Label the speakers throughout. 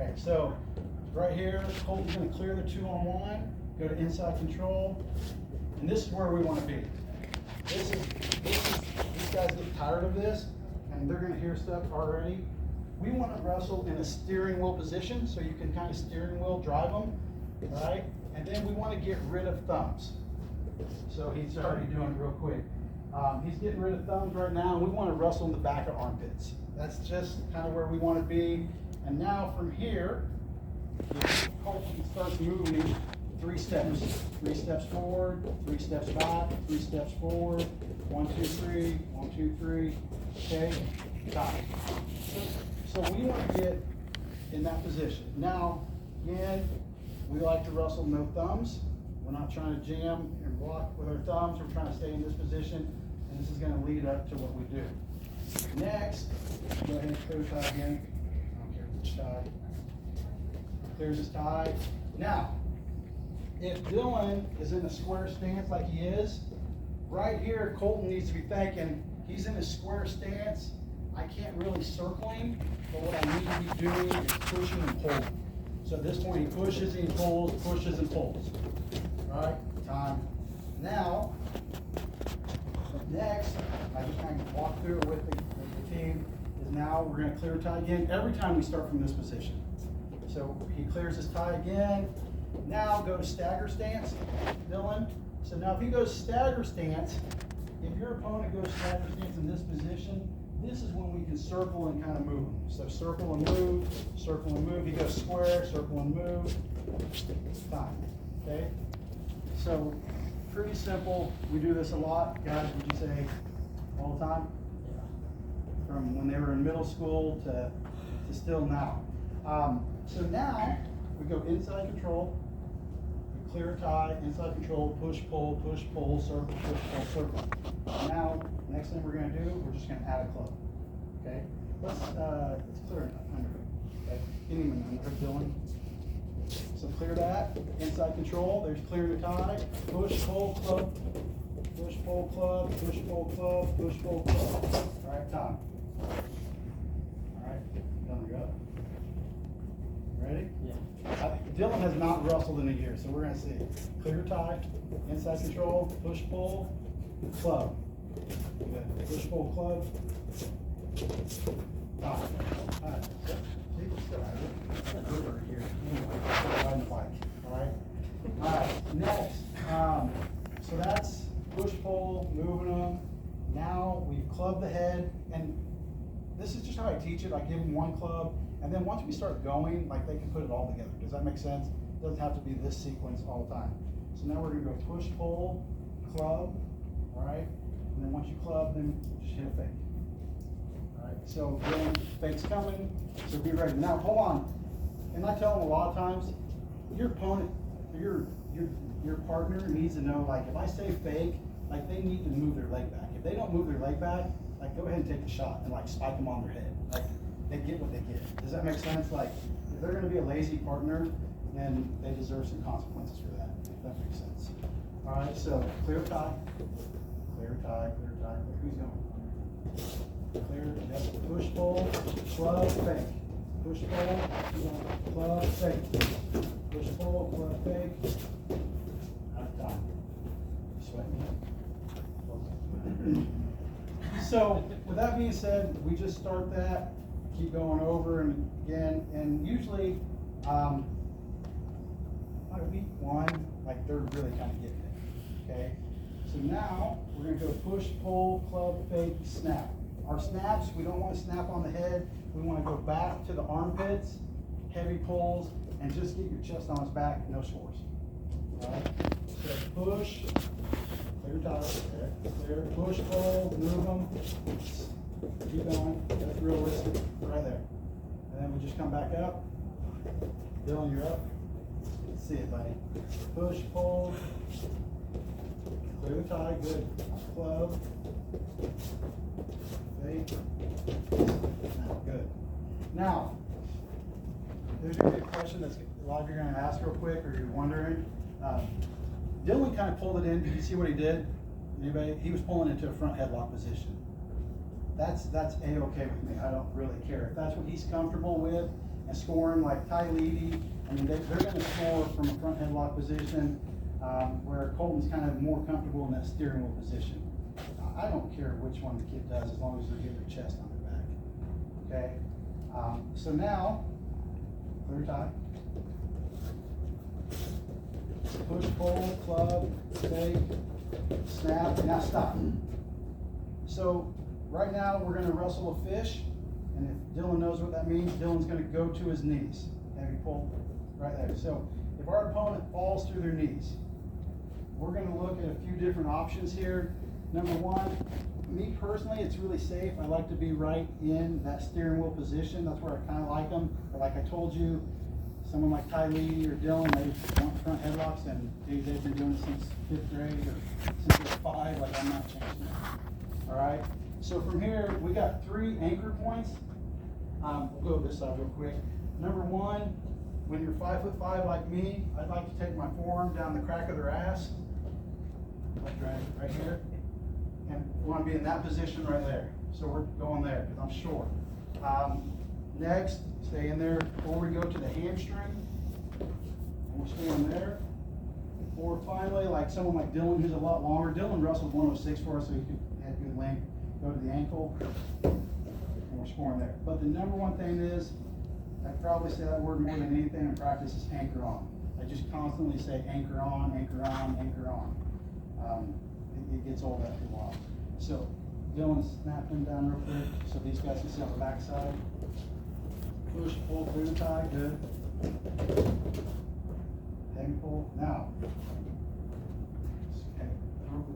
Speaker 1: Okay, so right here, Colton's gonna clear the 2-on-1, go to inside control, and this is where we wanna be. These guys get tired of this, and they're gonna hear stuff already. We wanna wrestle in a steering wheel position, so you can kind of steering wheel drive them, right? And then we wanna get rid of thumbs. So he's already doing it real quick. He's getting rid of thumbs right now, and we wanna wrestle in the back of armpits. That's just kind of where we wanna be. And now from here, Colton starts moving 3 steps. 3 steps forward, 3 steps back, 3 steps forward. 1, 2, 3, 1, 2, 3. Okay, stop. So we want to get in that position. Now, again, we like to wrestle no thumbs. We're not trying to jam and block with our thumbs. We're trying to stay in this position, and this is going to lead up to what we do. Next, go ahead and clear the tie again. I don't care which tie. Clears his tie. Now, if Dylan is in a square stance like he is, right here, Colton needs to be thinking, he's in a square stance. I can't really circle him, but what I need to be doing is pushing and pulling. So at this point, he pushes and pulls, pushes and pulls. All right, time. Now, next, I just kind of walk through it with the team, is now we're going to clear tie again every time we start from this position. So he clears his tie again. Now go to stagger stance, Dylan. So now if he goes stagger stance, if your opponent goes stagger stance in this position, this is when we can circle and kind of move him. So circle and move, circle and move. He goes square, circle and move. Time. Okay? So pretty simple. We do this a lot. Guys, would you say all the time? Yeah. From when they were in middle school to still now. So now we go inside control, we clear tie, inside control, push, pull, circle, push, pull, circle. Now, next thing we're going to do, we're just going to add a club. Okay? Let's clear it underhook. Okay? Getting him an underhook, Dylan. So clear that, inside control, there's clear the tie, push, pull, club, push, pull, club, push, pull, club, push, pull, club. All right, time. All right, Dylan, you're up. Ready? Yeah. Dylan has not wrestled in a year, so we're going to see. Clear tie, inside control, push, pull, club. Good. Push, pull, club. All right. See, still have it. Over here. Riding the bike. All right. All right. Next. So that's push, pull, moving them. Now we've clubbed the head, and this is just how I teach it. I give them one club. And then once we start going, like they can put it all together. Does that make sense? It doesn't have to be this sequence all the time. So now we're gonna go push, pull, club, all right? And then once you club, then just hit a fake. All right, so then fake's coming, so be ready. Now hold on, and I tell them a lot of times, your opponent, your partner needs to know, like if I say fake, like they need to move their leg back. If they don't move their leg back, like go ahead and take the shot and like spike them on their head. Like, they get what they get. Does that make sense? Like, if they're going to be a lazy partner, then they deserve some consequences for that, if that makes sense. All right, so clear tie, clear tie, clear tie. Who's going? Clear, yep. Push, pull, club, fake. Push, pull, club, fake. Push, pull, club, fake. Out of time. Sweating. So, with that being said, we just start that. Keep going over and again, and usually by week 1, like they're really kind of getting it. Okay, so now we're going to go push, pull, club, fake, snap. Our snaps, we don't want to snap on the head. We want to go back to the armpits, heavy pulls, and just get your chest on his back, no scores. All right, so push, clear tie, clear, push, pull, move them. Keep going, that's realistic, right there. And then we just come back up. Dylan, you're up. Let's see it, buddy. Push, pull. Clear the tie, good. Club. Fake. Good. Now, there's a good question that's a lot of you are going to ask real quick, or you're wondering. Dylan kind of pulled it in. Did you see what he did? Anybody? He was pulling into a front headlock position. That's A-okay with me. I don't really care. If that's what he's comfortable with, and scoring like Ty Leedy. I mean, they're going to score from a front headlock position, where Colton's kind of more comfortable in that steering wheel position. I don't care which one the kid does as long as they're getting their chest on their back. Okay? So now, clear tie. Push, pull, club, take, snap, now stop. So right now we're going to wrestle a fish, and if Dylan knows what that means, Dylan's going to go to his knees. Heavy pull right there. So if our opponent falls through their knees, we're going to look at a few different options here. Number one, me personally, it's really safe. I like to be right in that steering wheel position. That's where I kind of like them. But like I told you, someone like Ty Lee or Dylan, they want front headlocks, and they've been doing it since 5th grade or since they're 5. Like, I'm not changing it. All right. So from here, we got 3 anchor points. We'll go this side real quick. Number one, when you're 5'5" like me, I'd like to take my forearm down the crack of their ass, like right here, and we want to be in that position right there. So we're going there because I'm short. Next, stay in there, or we go to the hamstring, and we'll stay in there. Or finally, like someone like Dylan, who's a lot longer. Dylan wrestled 106 for us, so he could have good length. Go to the ankle, and we're scoring there. But the number one thing is, I probably say that word more than anything in practice, is anchor on. I just constantly say anchor on, anchor on, anchor on. It gets old after a while. So Dylan, snap them down real quick so these guys can see on the back side. Push, pull, clear the tie, good. Heavy pull. Now, okay,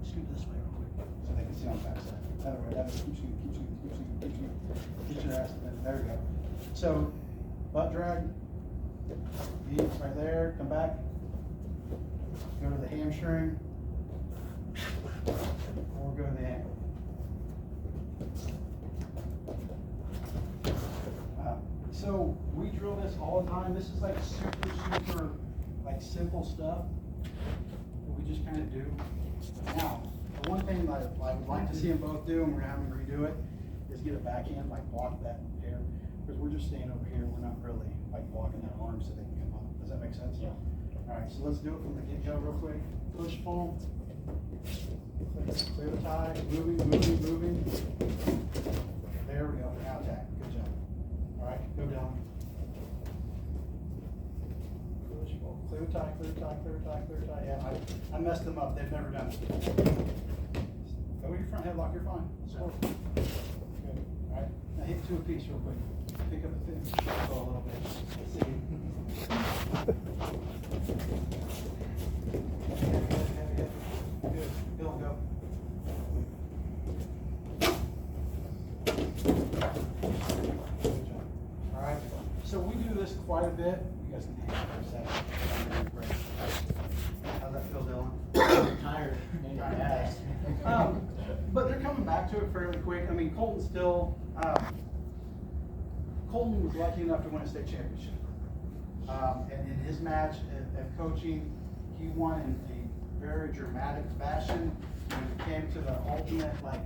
Speaker 1: scoot this way real quick so they can see on the back side. That way, keep shooting, keep shooting, keep shooting, keep shooting. Get your ass there we go. So, butt drag, knees right there, come back, go to the hamstring, or go to the ankle. So we drill this all the time. This is like super like simple stuff that we just kind of do. Now, the one thing that I would like to see them both do, and we're gonna have them redo it, is get a backhand, like block that hair, because we're just staying over here. We're not really like blocking their arms so they can come up. Does that make sense? Yeah. All right, so let's do it from the get-go real quick. Push, pull, clear the tie, moving, moving, moving. There we go. Now attack. Good job. All right, go down. Push, pull, clear the tie, clear the tie, clear the tie, clear the tie. Yeah, I messed them up. They've never done it. Go with your front headlock. You're fine. Score. Good. All right. Now hit 2 apiece real quick. Pick up the fin. Go a little bit. Let's see. Heavy. Good. Dylan, go. All right. So we do this quite a bit. You guys can hang out for a second. Great. How's that feel, Dylan?
Speaker 2: I'm tired.
Speaker 1: Yes. But they're coming back to it fairly quick. I mean, Colton was lucky enough to win a state championship. And in his match at coaching, he won in a very dramatic fashion. When it came to the ultimate, like,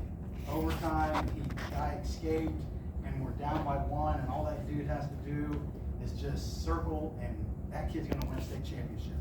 Speaker 1: overtime, he escaped, and we're down by 1, and all that dude has to do is just circle, and that kid's gonna win a state championship.